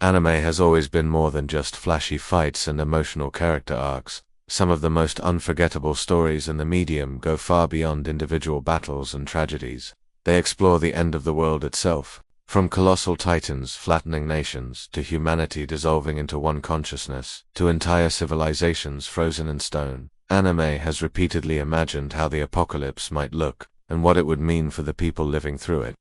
Anime has always been more than just flashy fights and emotional character arcs. Some of the most unforgettable stories in the medium go far beyond individual battles and tragedies. They explore the end of the world itself, from colossal titans flattening nations, to humanity dissolving into one consciousness, to entire civilizations frozen in stone. Anime has repeatedly imagined how the apocalypse might look, and what it would mean for the people living through it.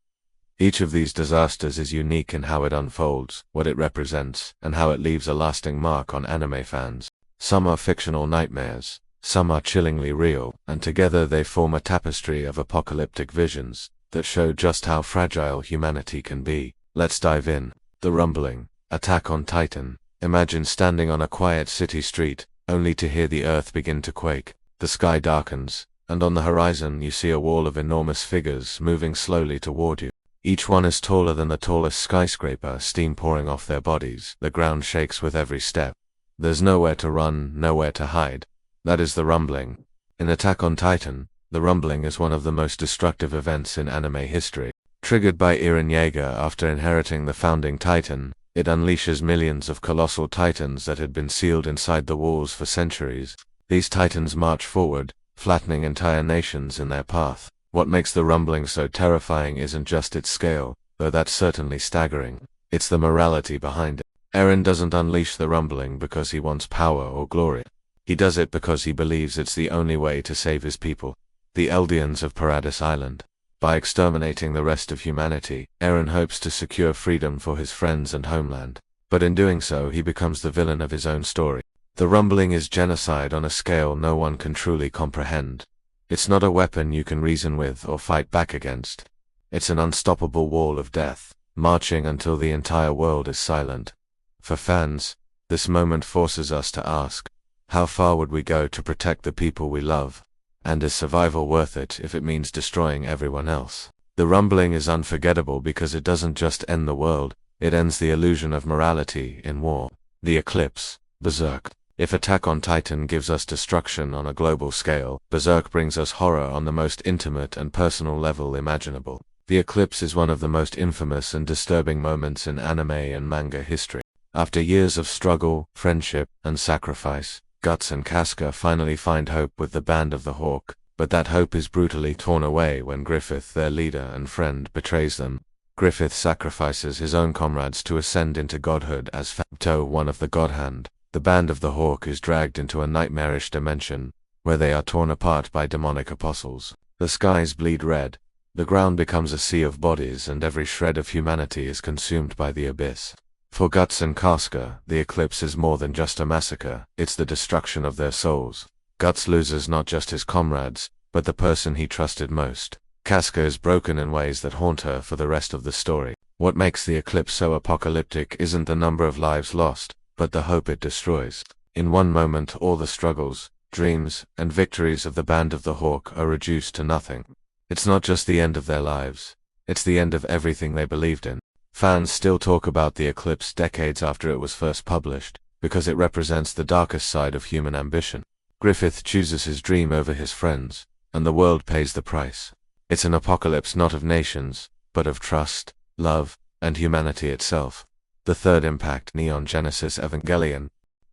Each of these disasters is unique in how it unfolds, what it represents, and how it leaves a lasting mark on anime fans. Some are fictional nightmares, some are chillingly real, and together they form a tapestry of apocalyptic visions that show just how fragile humanity can be. Let's dive in. The Rumbling. Attack on Titan. Imagine standing on a quiet city street, only to hear the earth begin to quake. The sky darkens, and on the horizon you see a wall of enormous figures moving slowly toward you. Each one is taller than the tallest skyscraper, steam pouring off their bodies. The ground shakes with every step. There's nowhere to run, nowhere to hide. That is the Rumbling. In Attack on Titan, the Rumbling is one of the most destructive events in anime history. Triggered by Eren Yeager after inheriting the founding Titan, it unleashes millions of colossal titans that had been sealed inside the walls for centuries. These titans march forward, flattening entire nations in their path. What makes the Rumbling so terrifying isn't just its scale, though that's certainly staggering. It's the morality behind it. Eren doesn't unleash the Rumbling because he wants power or glory. He does it because he believes it's the only way to save his people, the Eldians of Paradis Island. By exterminating the rest of humanity, Eren hopes to secure freedom for his friends and homeland. But in doing so, he becomes the villain of his own story. The Rumbling is genocide on a scale no one can truly comprehend. It's not a weapon you can reason with or fight back against. It's an unstoppable wall of death, marching until the entire world is silent. For fans, this moment forces us to ask, how far would we go to protect the people we love? And is survival worth it if it means destroying everyone else? The Rumbling is unforgettable because it doesn't just end the world, it ends the illusion of morality in war. The Eclipse. Berserk. If Attack on Titan gives us destruction on a global scale, Berserk brings us horror on the most intimate and personal level imaginable. The Eclipse is one of the most infamous and disturbing moments in anime and manga history. After years of struggle, friendship, and sacrifice, Guts and Casca finally find hope with the Band of the Hawk, but that hope is brutally torn away when Griffith, their leader and friend, betrays them. Griffith sacrifices his own comrades to ascend into godhood as Fabto, one of the God Hand. The Band of the Hawk is dragged into a nightmarish dimension, where they are torn apart by demonic apostles. The skies bleed red, the ground becomes a sea of bodies, and every shred of humanity is consumed by the abyss. For Guts and Casca, the Eclipse is more than just a massacre, it's the destruction of their souls. Guts loses not just his comrades, but the person he trusted most. Casca is broken in ways that haunt her for the rest of the story. What makes the Eclipse so apocalyptic isn't the number of lives lost, but the hope it destroys. In one moment, all the struggles, dreams, and victories of the Band of the Hawk are reduced to nothing. It's not just the end of their lives, it's the end of everything they believed in. Fans still talk about the Eclipse decades after it was first published, because it represents the darkest side of human ambition. Griffith chooses his dream over his friends, and the world pays the price. It's an apocalypse not of nations, but of trust, love, and humanity itself. The third impact, Neon Genesis Evangelion.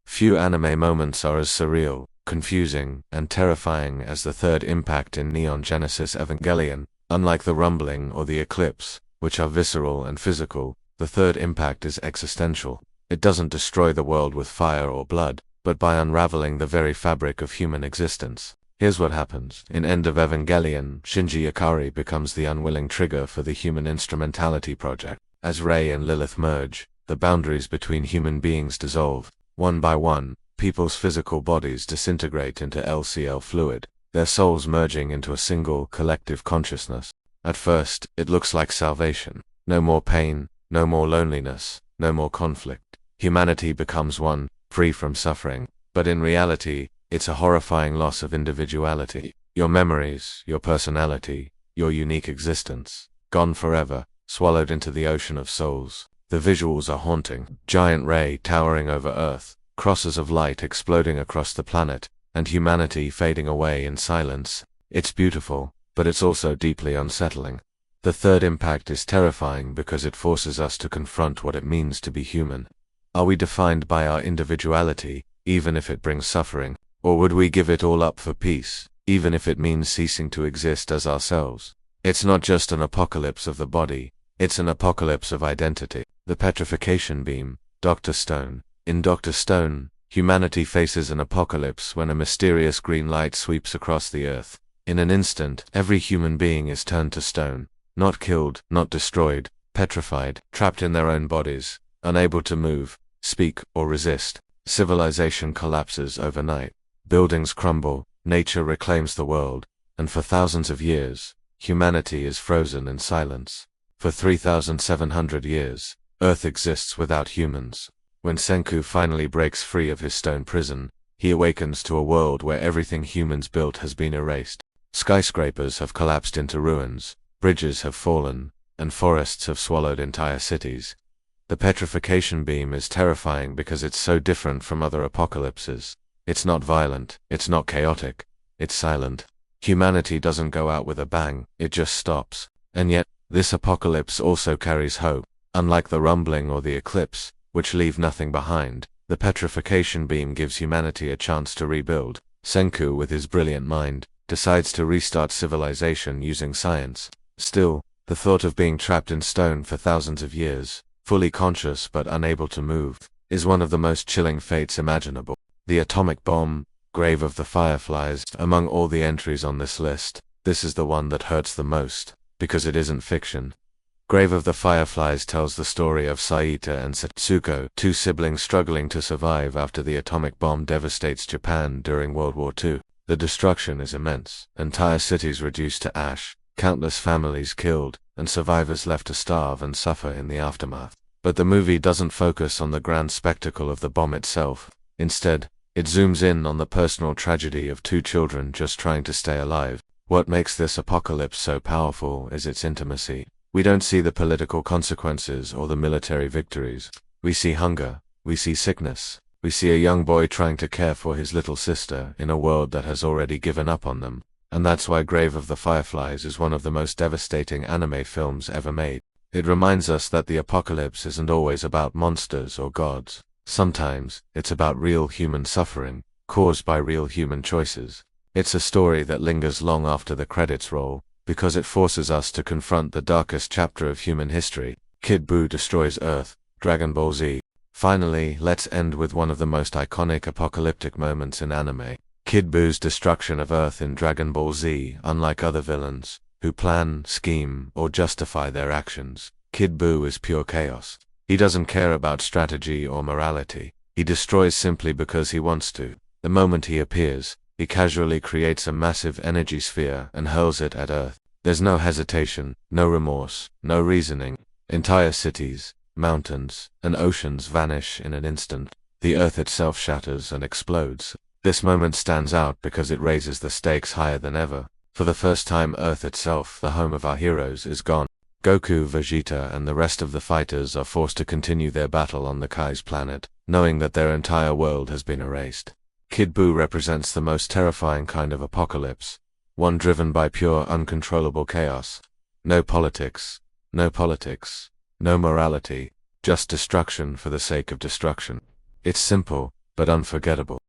Few anime moments are as surreal, confusing, and terrifying as the third impact in Neon Genesis Evangelion. Unlike the Rumbling or the Eclipse, which are visceral and physical, the third impact is existential. It doesn't destroy the world with fire or blood, but by unraveling the very fabric of human existence. Here's what happens. In End of Evangelion, Shinji Ikari becomes the unwilling trigger for the Human Instrumentality Project. As Rei and Lilith merge, the boundaries between human beings dissolve. One by one, people's physical bodies disintegrate into LCL fluid, their souls merging into a single, collective consciousness. At first, it looks like salvation. No more pain, no more loneliness, no more conflict. Humanity becomes one, free from suffering. But in reality, it's a horrifying loss of individuality. Your memories, your personality, your unique existence, gone forever, swallowed into the ocean of souls. The visuals are haunting. Giant Ray towering over Earth, crosses of light exploding across the planet, and humanity fading away in silence. It's beautiful, but it's also deeply unsettling. The third impact is terrifying because it forces us to confront what it means to be human. Are we defined by our individuality, even if it brings suffering, or would we give it all up for peace, even if it means ceasing to exist as ourselves? It's not just an apocalypse of the body, it's an apocalypse of identity. The petrification beam, Dr. Stone. In Dr. Stone, humanity faces an apocalypse when a mysterious green light sweeps across the earth. In an instant, every human being is turned to stone. Not killed, not destroyed, petrified, trapped in their own bodies, unable to move, speak, or resist. Civilization collapses overnight. Buildings crumble, nature reclaims the world, and for thousands of years, humanity is frozen in silence. For 3,700 years, Earth exists without humans. When Senku finally breaks free of his stone prison, he awakens to a world where everything humans built has been erased. Skyscrapers have collapsed into ruins, bridges have fallen, and forests have swallowed entire cities. The petrification beam is terrifying because it's so different from other apocalypses. It's not violent, it's not chaotic, it's silent. Humanity doesn't go out with a bang, it just stops. And yet, this apocalypse also carries hope. Unlike the rumbling or the eclipse, which leave nothing behind, the petrification beam gives humanity a chance to rebuild. Senku, with his brilliant mind, decides to restart civilization using science. Still, the thought of being trapped in stone for thousands of years, fully conscious but unable to move, is one of the most chilling fates imaginable. The atomic bomb, grave of the Fireflies. Among all the entries on this list, this is the one that hurts the most, because it isn't fiction. Grave of the Fireflies tells the story of Saita and Setsuko, two siblings struggling to survive after the atomic bomb devastates Japan during World War II. The destruction is immense, entire cities reduced to ash, countless families killed, and survivors left to starve and suffer in the aftermath. But the movie doesn't focus on the grand spectacle of the bomb itself. Instead, it zooms in on the personal tragedy of two children just trying to stay alive. What makes this apocalypse so powerful is its intimacy. We don't see the political consequences or the military victories. We see hunger, we see sickness, we see a young boy trying to care for his little sister in a world that has already given up on them. And that's why Grave of the Fireflies is one of the most devastating anime films ever made. It reminds us that the apocalypse isn't always about monsters or gods. Sometimes, it's about real human suffering, caused by real human choices. It's a story that lingers long after the credits roll, because it forces us to confront the darkest chapter of human history. Kid Buu destroys Earth, Dragon Ball Z. Finally, let's end with one of the most iconic apocalyptic moments in anime. Kid Buu's destruction of Earth in Dragon Ball Z. Unlike other villains, who plan, scheme, or justify their actions, Kid Buu is pure chaos. He doesn't care about strategy or morality. He destroys simply because he wants to. The moment he appears, he casually creates a massive energy sphere and hurls it at Earth. There's no hesitation, no remorse, no reasoning. Entire cities, mountains, and oceans vanish in an instant. The Earth itself shatters and explodes. This moment stands out because it raises the stakes higher than ever. For the first time, Earth itself, the home of our heroes, is gone. Goku, Vegeta, and the rest of the fighters are forced to continue their battle on the Kai's planet, knowing that their entire world has been erased. Kid Buu represents the most terrifying kind of apocalypse, one driven by pure, uncontrollable chaos. No politics, no morality, just destruction for the sake of destruction. It's simple, but unforgettable.